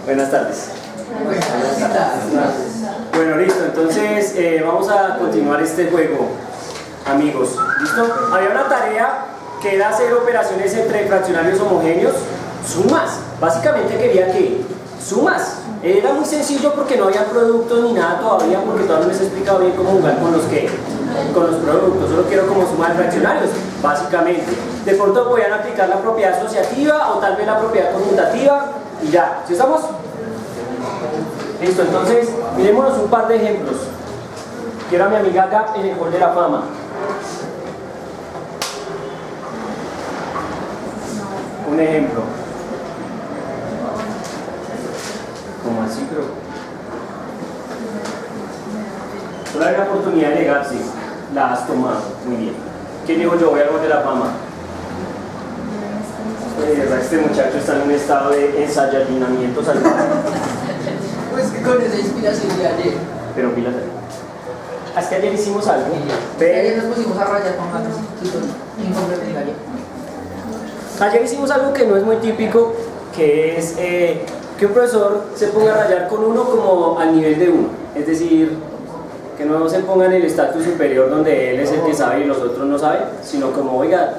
Buenas tardes. Bueno, listo, entonces vamos a continuar este juego, amigos. ¿Listo? Había una tarea que era hacer operaciones entre fraccionarios homogéneos, sumas. Básicamente quería que sumas. Era muy sencillo porque no había productos ni nada todavía, porque todavía no les he explicado bien cómo jugar con los productos. Solo quiero como sumar fraccionarios, básicamente. De pronto podían aplicar la propiedad asociativa o tal vez la propiedad conmutativa y ya. ¿Sí estamos? Listo, entonces mirémonos un par de ejemplos. Quiero a mi amiga Gap en el Hall de la Fama. Un ejemplo. ¿Cómo así, pero? Solo hay una oportunidad de llegar, sí. La has tomado. Muy bien. ¿Quién dijo yo voy al Hall de la Fama? Este muchacho está en un estado de ensayamiento salvaje. Pues que con esa inspiración de ayer. Pero pilas ahí. Es que ayer hicimos algo. Ayer nos pusimos a rayar con gatos incomplementaria. Ayer hicimos algo que no es muy típico, que es que un profesor se ponga a rayar con uno como al nivel de uno. Es decir, que no se ponga en el estatus superior donde él es el que sabe y los otros no saben, sino como, oiga,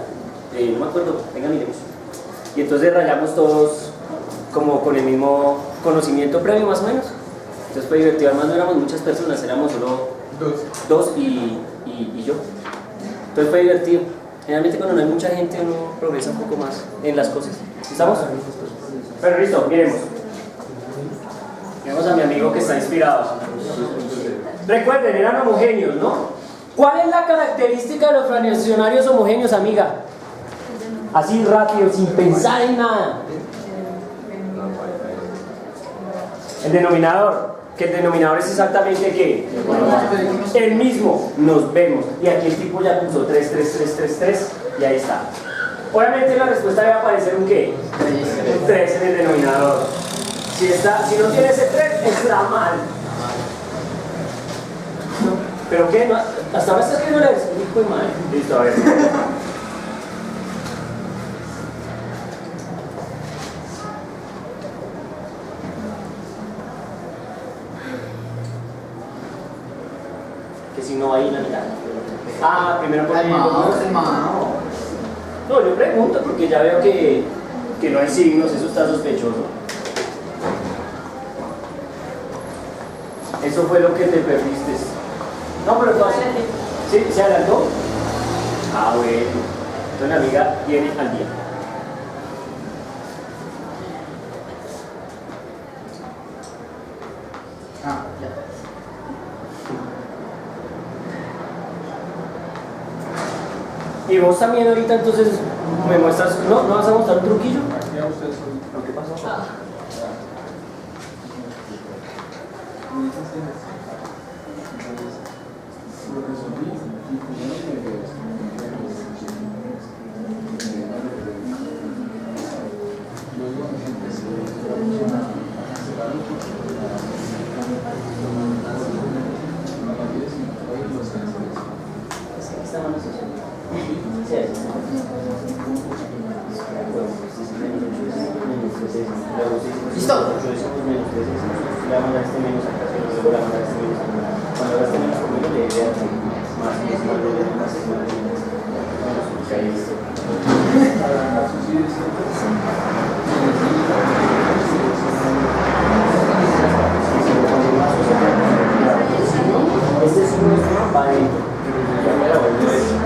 no me acuerdo, venga, miremos. Y entonces rayamos todos como con el mismo conocimiento previo más o menos. Entonces fue divertido, además no éramos muchas personas, éramos solo dos y yo. Entonces fue divertido. Generalmente cuando no hay mucha gente uno progresa un poco más en las cosas. ¿Estamos? Pero listo, miremos. Miremos a mi amigo que está inspirado. Recuerden, eran homogéneos, ¿no? ¿Cuál es la característica de los fraccionarios homogéneos, amiga? Así rápido, sin pensar en nada. El denominador, que el denominador es exactamente ¿qué? El mismo, nos vemos. Y aquí el tipo ya puso 3, 3, 3, 3, 3 y ahí está. Obviamente la respuesta debe aparecer un ¿qué? Un 3 en el denominador. Si no tiene ese 3, está mal. ¿Pero qué? ¿No? Hasta ahora está escribiendo la hijo de madre. Listo, a ver. Que si no hay la mitad. Ah, primero por el No, yo pregunto porque ya veo que no hay signos, eso está sospechoso. Eso fue lo que te perdiste. No, pero tú haces. ¿Sí? ¿Se adelantó? Ah, bueno. Entonces la amiga viene al día. Ah, ya. Y vos también ahorita entonces me muestras, ¿no vas a mostrar un truquillo? ¿Qué pasó? ¿Listo? Este es un va adentro. Ya me la vuelvo a decir.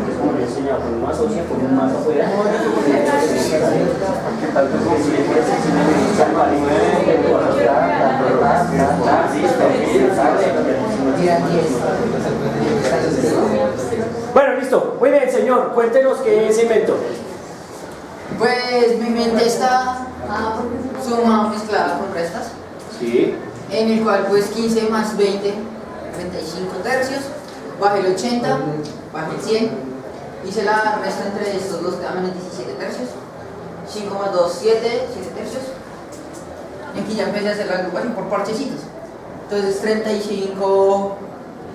Es como le he enseñado, con una asocia, con un más afuera. Bueno, listo. Muy bien, señor. Cuéntenos qué se inventó. Pues mi mente está suma mezclada con restas. Sí. En el cual pues 15 más 20, 35 tercios, baje el 80, baje el 100, hice la resta entre estos dos que dan 17 tercios, 5 más 2, 7 tercios, y aquí ya empecé a hacer la agrupación por parchecitos. Entonces 35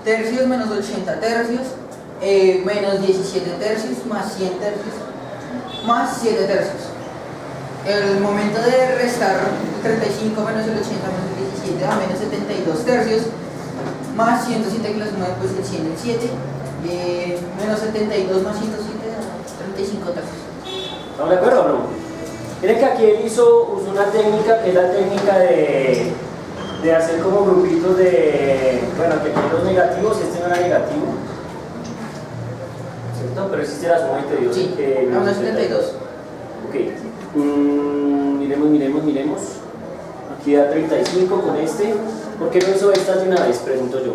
tercios menos 80 tercios, menos 17 tercios, más 100 tercios, más 7 tercios. El momento de restar 35 menos el 80 menos el 17 da menos 72 tercios, más 107 que la suma después el 100 y el 7, menos 72 más 107 da 35 tercios. ¿Estamos de acuerdo o no? Miren que aquí él usó una técnica que es la técnica de hacer como grupitos de, bueno, que tienen los negativos, este no era negativo, ¿cierto? Pero existe la suma de 22. Sí, menos 72. Ok, miremos. Aquí da 35 con este. ¿Por qué no hizo estas de una vez? Pregunto yo.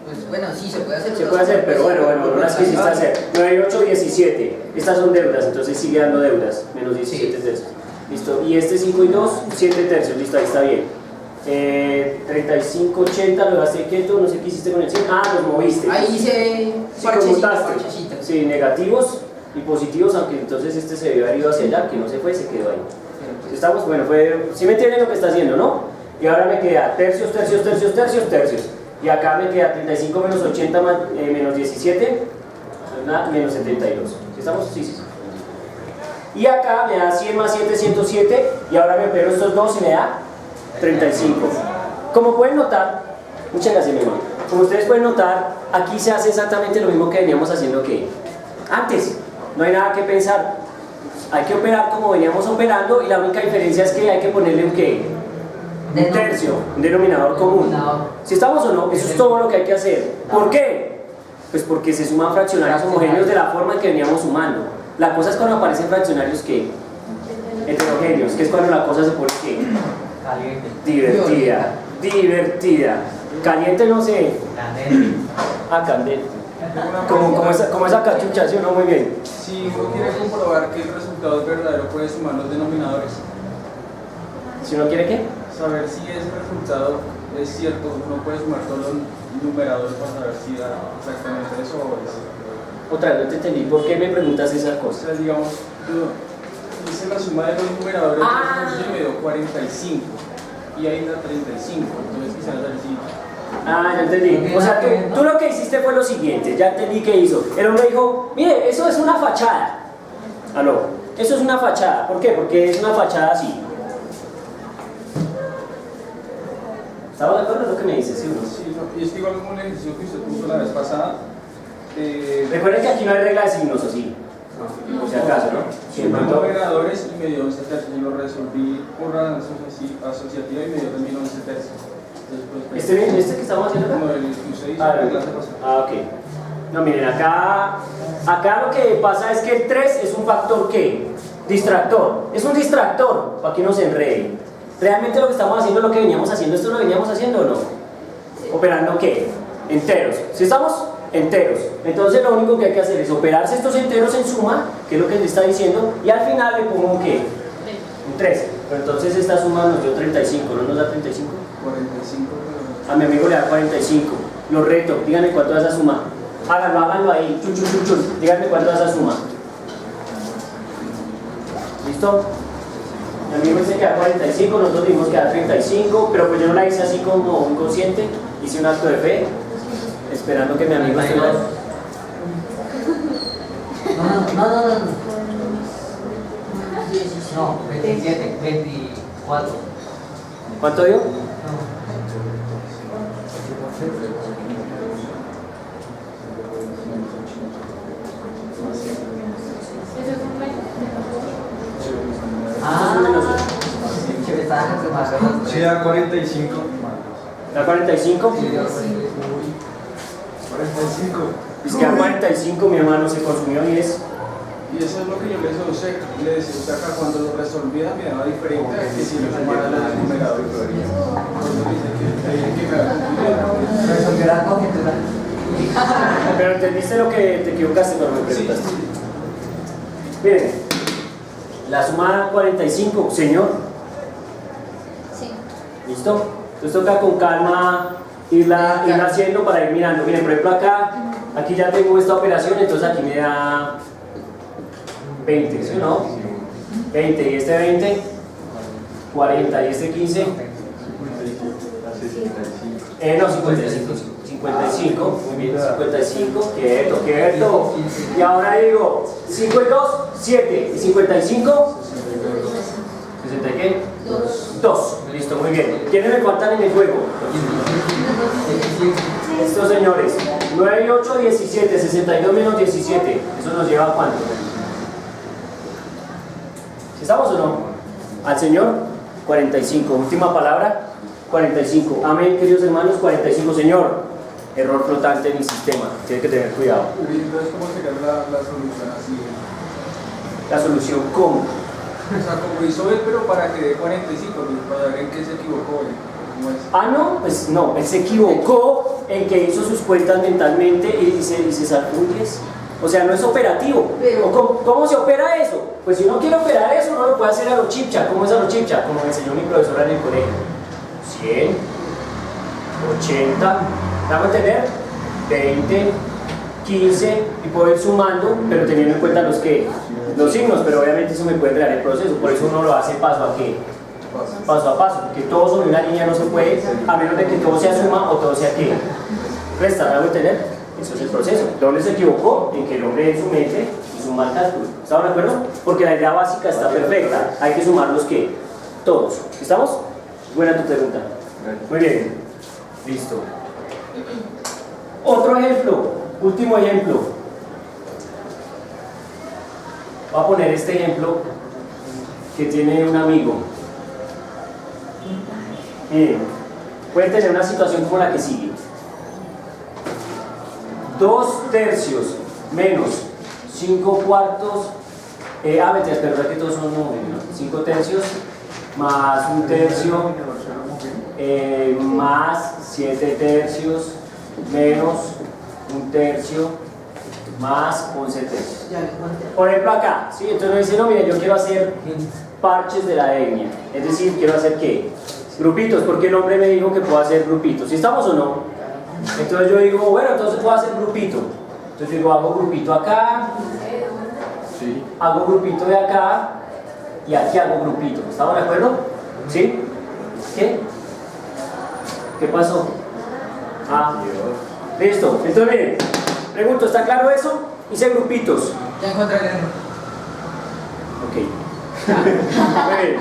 Pues bueno, sí, se puede hacer. Se puede hacer, pero bueno, no las quisiste hacer. 9, 8, 17. Estas son deudas, entonces sigue dando deudas. Menos 17 tercios. Listo. Y este 5 y 2, 7 tercios. Listo, ahí está bien. 35, 80, lo dejaste quieto, no sé qué hiciste con el 100. Ah, los moviste. Ahí hice conmutaste. parchecito. Sí, negativos y positivos, aunque entonces este se debió haber ido hacia allá, que no se fue, se quedó ahí. Estamos, bueno, ¿sí me entienden lo que está haciendo, no? Y ahora me queda tercios. Y acá me queda 35 menos 80 menos 17, menos 72. ¿Sí estamos? Sí. Y acá me da 100 más 7, 107, y ahora me pego estos dos y me da 35. Como pueden notar, muchas gracias, mi hermano. Como ustedes pueden notar, aquí se hace exactamente lo mismo que veníamos haciendo que antes. No hay nada que pensar. Hay que operar como veníamos operando, y la única diferencia es que hay que ponerle un ¿qué? Un tercio, un denominador común. ¿Si estamos o no? Eso es todo lo que hay que hacer. ¿Por qué? Pues porque se suman fraccionarios homogéneos de la forma en que veníamos sumando. La cosa es cuando aparecen fraccionarios ¿qué? Heterogéneos, que es cuando la cosa se pone ¿qué? Divertida. Caliente no sé. Candente. Candente. Como esa cachucha, ¿sí o no? Muy bien. Si uno quiere comprobar que el resultado es verdadero, puede sumar los denominadores. ¿Si uno quiere qué? Saber si ese resultado es cierto, uno puede sumar todos los numeradores para saber si da exactamente eso o es. Otra vez no te entendí. ¿Por qué me preguntas esas O cosas? sea, digamos, yo hice la suma de los numeradores y me dio 45 y ahí da 35. Entonces quisiera saber si. Ya entendí. O sea, tú lo que hiciste fue lo siguiente, ya entendí qué hizo. El hombre dijo, mire, eso es una fachada. Aló, eso es una fachada. ¿Por qué? Porque es una fachada así. ¿Estamos de acuerdo en lo que me dices? ¿Sí o no? Sí, y es que igual como el ejercicio que usted puso la vez pasada. Recuerden que aquí no hay regla de signos, ¿o sí? Por si acaso, ¿no? Sí, Sumé numeradores y me dio 11 tercios. Y lo resolví por la asociativa y me dio también 11 tercios. ¿Este que estamos haciendo acá? No, el que usted hizo la clase pasada. Ok. No, miren, acá lo que pasa es que el 3 es un factor ¿qué? Distractor. Es un distractor, para que no se enrede. Realmente lo que estamos haciendo es lo que veníamos haciendo. ¿Esto lo veníamos haciendo o no? Operando ¿qué? Enteros. ¿Sí estamos? Enteros. Entonces lo único que hay que hacer es operarse estos enteros en suma, que es lo que le está diciendo, y al final le pongo un ¿qué? Un 3. Pero entonces esta suma nos dio 35, ¿no nos da 35? 45. A mi amigo le da 45. Lo reto, díganme cuánto da esa suma. Háganlo ahí. Chun. Díganme cuánto da esa suma. ¿Listo? Mi amigo dice que da 45, nosotros dijimos que da 35, pero pues yo no la hice así como inconsciente, hice un acto de fe, esperando que mi amigo estuviera. No, 27, 24. ¿Cuánto dio? Sí, da 45. ¿Da 45? 45. Es que a 45 mi hermano se consumió 10. Y eso es lo que yo le decía a usted. Le decía a usted acá cuando lo resolvía me daba diferente a que si le sumara los numeradores. Entonces dice que me va a Resolverá conjetura. Pero entendiste lo que te equivocaste cuando me preguntaste. Sí. Miren, la suma 45, señor. Sí. ¿Listo? Entonces toca con calma irla haciendo para ir mirando. Miren, por ejemplo aquí ya tengo esta operación, entonces aquí me da 20, ¿sí o no? 20 y este 20, 40 y este 15. No, 55. 55, muy bien, 55, quieto. Y ahora digo, 5 y 2, 7, y 55, qué? 2. Listo, muy bien. ¿Quiénes me faltan en el juego? Estos señores. 9 y 8, 17. 62 menos 17. ¿Eso nos lleva a cuánto? ¿Estamos o no? Al Señor, 45. Última palabra, 45. Amén, queridos hermanos, 45. Señor, error flotante en el sistema. Tiene que tener cuidado. Entonces, ¿cómo sería la solución así? La solución, ¿cómo? O sea, como hizo él, pero para que dé 45, para ver en qué se equivocó él. ¿Cómo es? Ah, no, pues no, él se equivocó en que hizo sus cuentas mentalmente y se sacó un 10. O sea, no es operativo. ¿Cómo se opera eso? Pues si uno quiere operar eso, uno lo puede hacer a lo chipcha. ¿Cómo es a lo chipcha? Como me enseñó mi profesora en el colegio. 100, 80, ¿vamos a entender? 20, 15, y puedo ir sumando, pero teniendo en cuenta los signos, pero obviamente eso me puede crear el proceso. Por eso uno lo hace paso a qué? Paso a paso, porque todo sobre una línea no se puede, a menos de que todo sea suma o todo sea qué. Resta, ¿me hago entender? Eso es el proceso. ¿Dónde se equivocó? En que el hombre en su mente hizo un mal cálculo. ¿Estamos de acuerdo? Porque la idea básica está perfecta. Hay que sumar los que todos. ¿Estamos? Buena tu pregunta. Muy bien. Listo. Otro ejemplo. Último ejemplo. Voy a poner este ejemplo que tiene un amigo. Miren, pueden tener una situación como la que sigue. 2 tercios menos 5 cuartos, mentiras, pero que todos son números. 5 tercios más 1 tercio, más 7 tercios, menos 1 tercio, más 11 tercios. Por ejemplo acá, ¿sí? Entonces me dice, no, mira, yo quiero hacer parches de la etnia. Es decir, quiero hacer ¿qué? Grupitos, porque el hombre me dijo que puedo hacer grupitos. ¿Sí estamos o no? Entonces yo digo, bueno, entonces puedo hacer grupito. Entonces digo, hago grupito acá, hago grupito de acá, y aquí hago grupito. ¿Estamos de acuerdo? ¿Sí? ¿Qué? ¿Qué pasó? Ah, listo. Entonces miren, pregunto, ¿está claro eso? Hice grupitos. Ya encontré el error. Ok. Muy bien.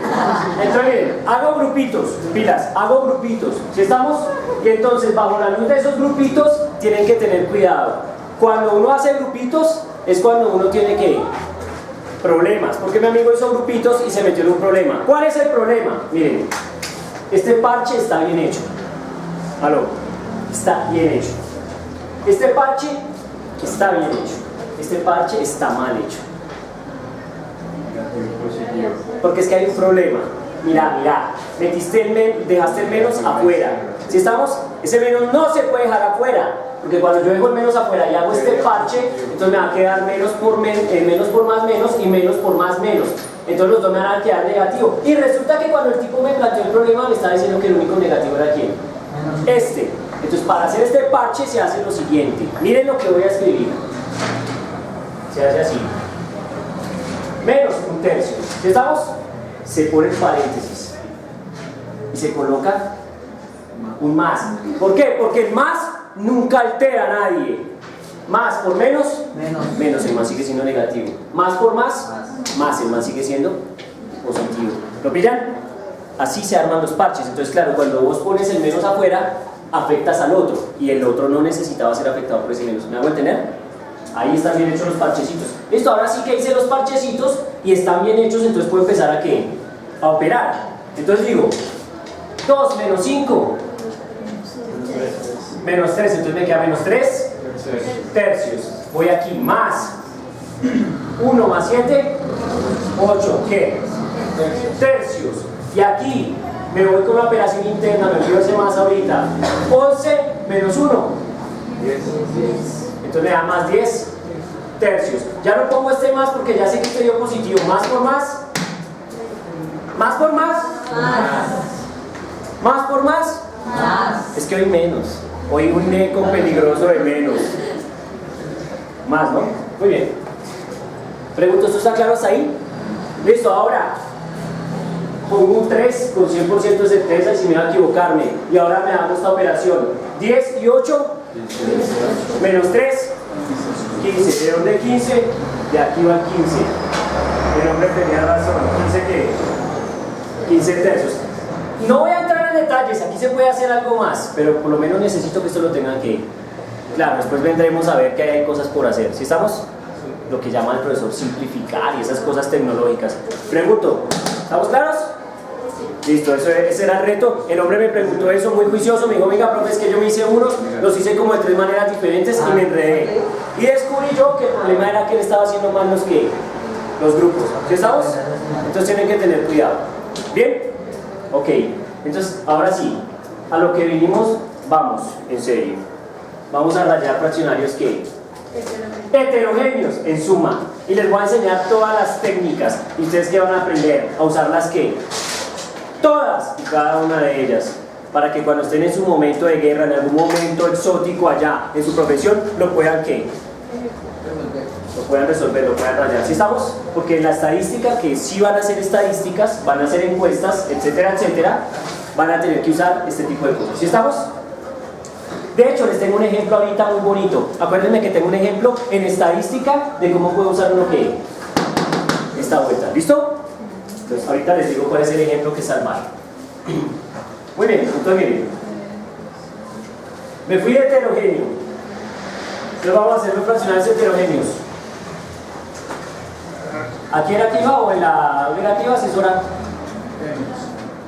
Entonces miren, hago grupitos, pilas, hago grupitos. ¿Sí estamos? Y entonces bajo la luz de esos grupitos tienen que tener cuidado. Cuando uno hace grupitos es cuando uno tiene que problemas, porque mi amigo hizo grupitos y se metió en un problema. ¿Cuál es el problema? Miren, este parche está bien hecho. Aló, está bien hecho. Este parche está bien hecho. Este parche está mal hecho. Porque es que hay un problema. Mira, dejaste el menos afuera. ¿Sí estamos? Ese menos no se puede dejar afuera, porque cuando yo dejo el menos afuera y hago este parche, entonces me va a quedar menos por más menos y menos por más menos. Entonces los dos me van a quedar negativos. Y resulta que cuando el tipo me planteó el problema, me estaba diciendo que el único negativo era ¿quién? Este. Entonces para hacer este parche se hace lo siguiente. Miren lo que voy a escribir. Se hace así. Menos 1 tercio. ¿Sí estamos? Se pone el paréntesis y se coloca un más. ¿Por qué? Porque el más nunca altera a nadie. Más por menos, menos, el más sigue siendo negativo. Más por más, más, el más sigue siendo positivo. ¿Lo pillan? Así se arman los parches. Entonces, claro, cuando vos pones el menos afuera, afectas al otro y el otro no necesitaba ser afectado por ese menos. ¿Me hago entender? Ahí están bien hechos los parchecitos. Listo, ahora sí que hice los parchecitos y están bien hechos, entonces puedo empezar a ¿qué? A operar. Entonces digo, 2 menos 5 menos 3, entonces me queda menos 3 tercios. Voy aquí, más 1 más 7, 8, ¿qué? Tercios. Y aquí me voy con una operación interna, me olvido ese más ahorita. 11 menos 1, 10. Entonces me da más 10 tercios. Ya no pongo este más porque ya sé que este dio positivo. Más por más. Más por más. Más por más. Es que hoy menos. Hoy un eco peligroso de menos. Más, ¿no? Muy bien. Pregunto, ¿esto está claro hasta ahí? Listo, ahora pongo un 3 con 100% de certeza y si me va a equivocarme. Y ahora me hago esta operación. 10 y 8. Menos 3, 15. ¿De dónde 15? De aquí va el 15. El hombre tenía razón. ¿15 qué? 15 tercios. No voy a entrar en detalles, aquí se puede hacer algo más, pero por lo menos necesito que esto lo tengan que... Claro, después vendremos a ver que hay cosas por hacer. Si estamos, lo que llama el profesor simplificar y esas cosas tecnológicas. Pregunto, ¿estamos claros? Listo, ese era el reto. El hombre me preguntó eso muy juicioso, me dijo, venga, profe, es que yo me hice unos, los hice como de 3 maneras diferentes y me enredé. Y descubrí yo que el problema era que él estaba haciendo mal los grupos. ¿Sí estamos? Entonces tienen que tener cuidado. ¿Bien? Ok, entonces ahora sí, a lo que vinimos, vamos, en serio. Vamos a rayar fraccionarios que heterogéneos, en suma. Y les voy a enseñar todas las técnicas. Y ustedes que van a aprender a usarlas que todas y cada una de ellas, para que cuando estén en su momento de guerra, en algún momento exótico allá en su profesión, lo puedan ¿qué? Lo puedan resolver, lo puedan rayar. ¿Sí estamos? Porque en la estadística, que sí van a ser estadísticas, van a ser encuestas, etcétera, etcétera, van a tener que usar este tipo de cosas. ¿Sí estamos? De hecho, les tengo un ejemplo ahorita muy bonito. Acuérdense que tengo un ejemplo en estadística de cómo puedo usar uno que esta vuelta. ¿Listo? Entonces, ahorita les digo cuál es el ejemplo que salvar. Muy bien, entonces miren. Me fui de heterogéneo. Entonces vamos a hacer los fraccionarios heterogéneos. ¿Aquí en activa o en la negativa asesora?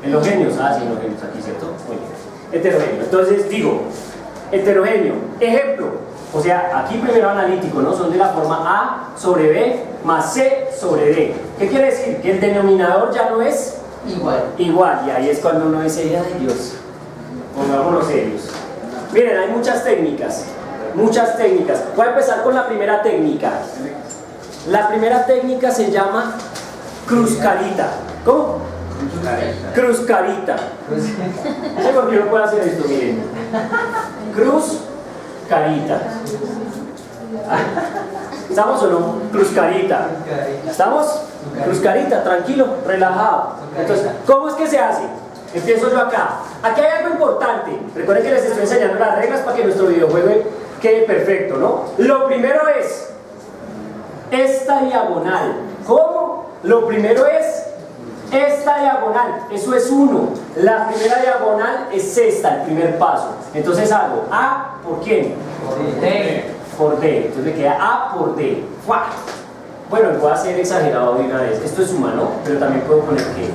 En los genios. Ah, sí, en los genios, aquí, ¿cierto? Muy bien. Heterogéneo. Entonces digo, heterogéneo. Ejemplo. O sea, aquí primero analítico, ¿no? Son de la forma A sobre B más C sobre D. ¿Qué quiere decir? Que el denominador ya no es igual. Y ahí es cuando uno dice, ay Dios, pongámonos serios. Miren, hay muchas técnicas. Muchas técnicas. Voy a empezar con la primera técnica. La primera técnica se llama cruz carita. ¿Cómo? Cruz carita. No sé por qué no puedo hacer esto, miren. Cruz carita. ¿Estamos o no? Cruz carita. ¿Estamos? Cruz carita, tranquilo, relajado. Entonces, ¿cómo es que se hace? Empiezo yo acá. Aquí hay algo importante. Recuerden que les estoy enseñando las reglas para que nuestro videojuego quede perfecto, ¿no? Lo primero es esta diagonal. ¿Cómo? Lo primero es esta diagonal. Eso es 1. La primera diagonal es esta, el primer paso. Entonces hago A por ¿quién? Por D. Por D. Entonces me queda A por D. ¡Fua! Bueno, voy a ser exagerado de una vez. Esto es suma, ¿no? Pero también puedo poner ¿qué?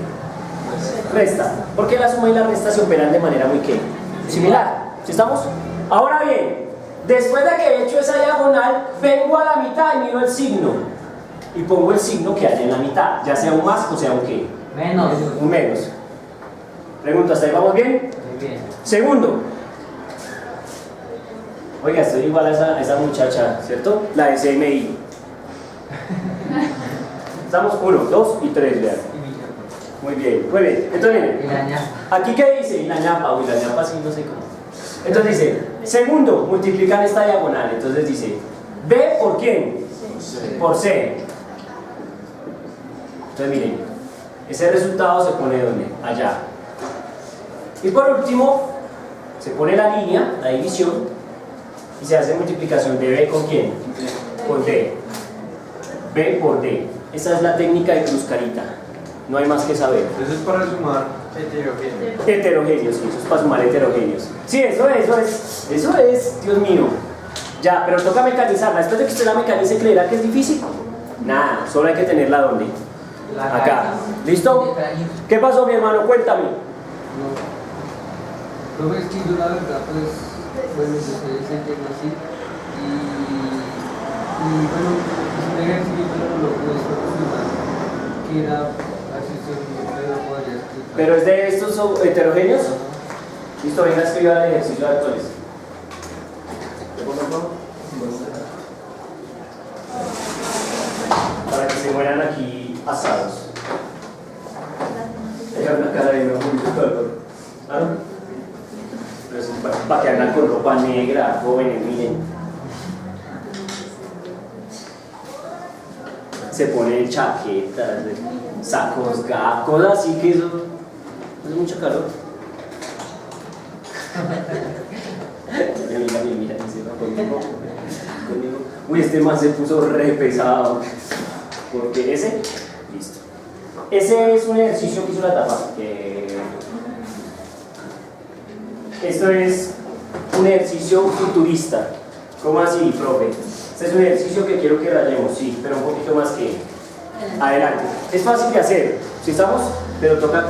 Resta. Porque la suma y la resta se operan de manera muy ¿qué? Similar. ¿Sí estamos? Ahora bien, después de que he hecho esa diagonal, vengo a la mitad y miro el signo. Y pongo el signo que hay en la mitad, ya sea un más o sea un ¿qué? Menos. Un menos. Pregunta, ¿hasta ahí vamos bien? Muy bien. Segundo. Oiga, estoy igual a esa muchacha, ¿cierto? La de CMI. Estamos 1, 2 y 3, vean. Muy bien, muy bien. Entonces, miren, Y la ñapa. ¿aquí qué dice? Y la ñapa, uy, la ñapa sí, no sé cómo. Entonces dice, segundo, multiplican esta diagonal. Entonces dice, B por ¿quién? Por C. Entonces miren, ese resultado se pone ¿dónde? Allá. Y por último, se pone la línea, la división, y se hace multiplicación de B con ¿quién? Con D. B por D. Esa es la técnica de cruz carita. No hay más que saber. Eso es para sumar heterogéneo. Heterogéneos, sí, eso es para sumar heterogéneos. Sí, eso es, Dios mío. Ya, pero toca mecanizarla. Después de que usted la mecanice, ¿creerá que es difícil? Nada, solo hay que tenerla ¿dónde? Acá. ¿Listo? ¿Qué pasó, mi hermano? Cuéntame. No, es que yo la verdad, pues, bueno, yo soy ese tema así, y bueno, es un ejercicio, pero no lo puedes solucionar, que era así, pero podría explicar. ¿Pero es de estos heterogéneos? Listo, venga, escriba el ejercicio de actuales. ¿Le pongo todo? Para que se mueran aquí asados. Hay una cara de un poquito de calor. ¿Ah, no? Pero es para que andan con ropa negra, jóvenes, miren. Se ponen chaquetas, sacos, cosas así que eso hace mucho calor. Mira, conmigo. Uy, este man se puso re pesado. Porque ese, listo. ese es un ejercicio que hizo la tapa. Esto es un ejercicio futurista. ¿Cómo así, profe? Este es un ejercicio que quiero que rayemos, sí, pero un poquito más que adelante. Es fácil de hacer, ¿sí estamos? Pero toca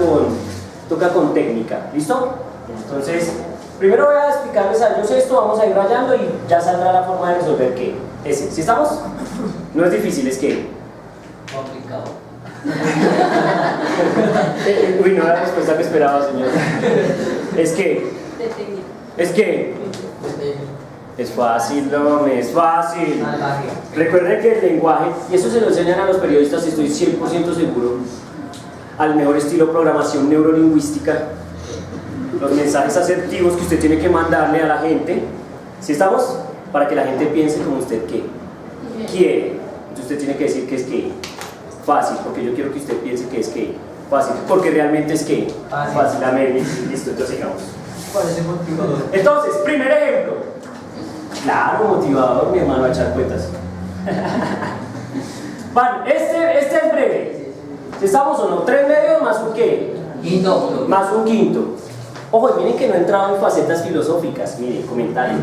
con técnica, ¿listo? Entonces, primero voy a explicarles a ellos esto, vamos a ir rayando y ya saldrá la forma de resolver qué. Ese, ¿sí estamos? No es difícil, es que... Complicado. Uy, no era la respuesta que esperaba, señor. Es que... Es fácil, no, es fácil. Salvaje. Recuerden que el lenguaje, y eso se lo enseñan a los periodistas, estoy 100% seguro, al mejor estilo programación neurolingüística, los mensajes asertivos que usted tiene que mandarle a la gente, ¿sí estamos? Para que la gente piense como usted quiere. Entonces usted tiene que decir que es que fácil, porque yo quiero que usted piense que es que fácil, porque realmente es que fácil, amén, listo, entonces sigamos. Parece motivador. Entonces, primer ejemplo. Claro, motivador, mi hermano, a echar cuentas. Bueno, este es breve. ¿Sí estamos o no? 3 medios más un qué? Quinto. Más un quinto. Ojo, y miren que no he entrado en facetas filosóficas. Miren, comentario.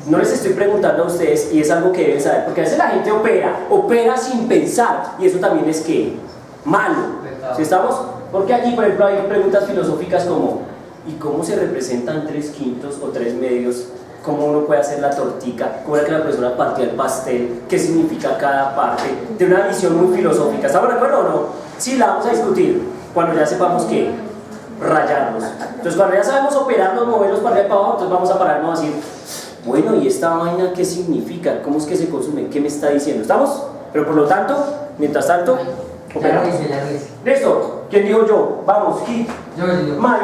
No les estoy preguntando a ustedes y es algo que deben saber, porque a veces la gente opera sin pensar y eso también es que malo. ¿Sí estamos? Porque aquí, por ejemplo, hay preguntas filosóficas como ¿y cómo se representan 3/5 o 3 medios? ¿Cómo uno puede hacer la tortica? ¿Cómo era que la profesora partía el pastel? ¿Qué significa cada parte? De una visión muy filosófica. ¿Estamos de acuerdo o no? Sí, la vamos a discutir cuando ya sepamos qué, rayarlos. Entonces, cuando ya sabemos operarlos, moverlos para arriba y para abajo, entonces vamos a pararnos a decir, bueno, ¿y esta vaina qué significa? ¿Cómo es que se consume? ¿Qué me está diciendo? ¿Estamos? Pero por lo tanto, mientras tanto, operamos. Ya lo hice. ¿Listo? ¿Quién dijo yo? Vamos, Kit. Yo. Mario.